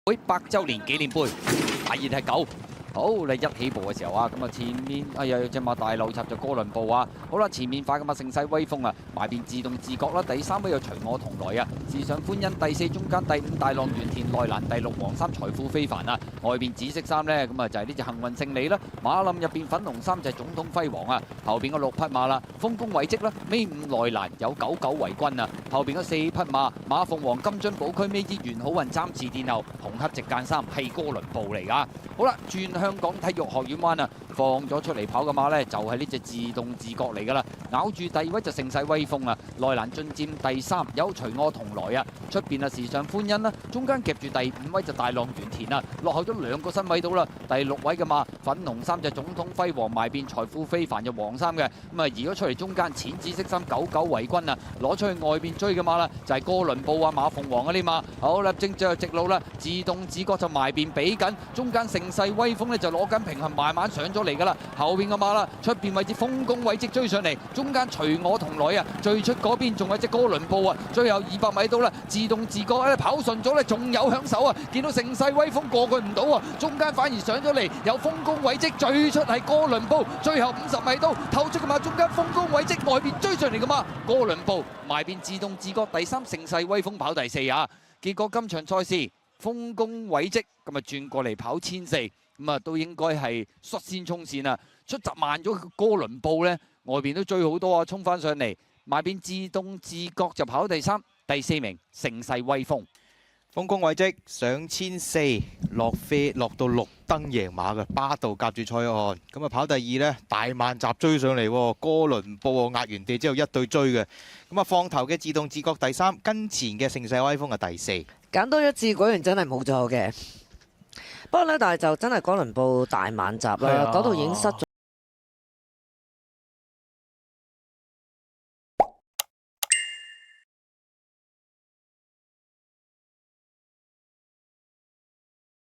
會100週年紀念盃，大熱係9。好，你一起步嘅時候啊，咁啊前面哎呀有隻馬大漏插咗哥倫布啊，好啦前面快嘅馬盛世威風啊，埋邊自動自覺啦，第3位有隨我同來啊，時尚歡欣第4中間第5大浪原田內蘭第6黃衫財富非凡啊，外邊紫色衫呢，咁啊就係呢隻幸運勝利啦，馬林入邊粉紅衫就係總統輝煌啊，後邊個6匹馬啦，豐功偉績啦，尾5內蘭有99為軍啊，後邊嗰4匹馬馬鳳凰金樽寶區尾之元好運暫時殿後，紅黑直間衫係哥倫布嚟噶，好啦轉香港體育學院灣啊，放咗出嚟跑嘅馬呢，就係呢隻自動自覺嚟噶啦，咬住第2位就盛世威風啊，內蘭進佔第3，有隨我同來啊，出邊啊時尚歡欣啦，中間夾住第5位就大浪原田啊，落後咗2個身位到啦，第6位嘅馬粉紅衫就總統輝煌埋邊財富非凡就黃衫嘅，咁啊移咗出嚟中間淺紫色衫99為軍啊，攞出去外邊追嘅馬啦，就係哥倫布啊馬鳳凰嗰啲馬，好啦正着直路啦，自動自覺就埋邊比緊，中間盛世威風呢，就攞緊平衡慢慢上咗嚟噶啦，後邊嘅馬啦，出邊位置豐功偉績追上嚟，中間隨我同來啊，最出嗰邊仲有隻哥倫布啊，最後200米到啦，自動自覺咧跑順咗咧，仲有響手啊，見到盛世威風過佢唔到啊，中間反而上咗嚟，有豐功偉績最出係哥倫布，最後50米到透出嘅馬，中間豐功偉績外邊追上嚟嘅馬，哥倫布埋邊自動自覺第3，盛世威風跑第4啊，結果今場賽事豐功偉績咁啊轉過嚟跑1400。咁啊，都應該係率先衝線啊！出閘慢咗個哥倫布呢，外邊都追好多啊，衝翻上嚟，埋邊自動自覺就跑第3，第4名盛世威風。豐功偉績上1400落飛落到綠燈贏馬嘅巴道夾住蔡約翰，咁啊跑第2呢，大慢閘追上嚟，哥倫布壓完地之後一對追嘅，咁啊放頭嘅自動自覺第3，跟前嘅盛世威風係第4。揀多一次果然真係冇錯嘅。不過咧，但係就真係哥倫布大晚集啦，嗰度已經失咗。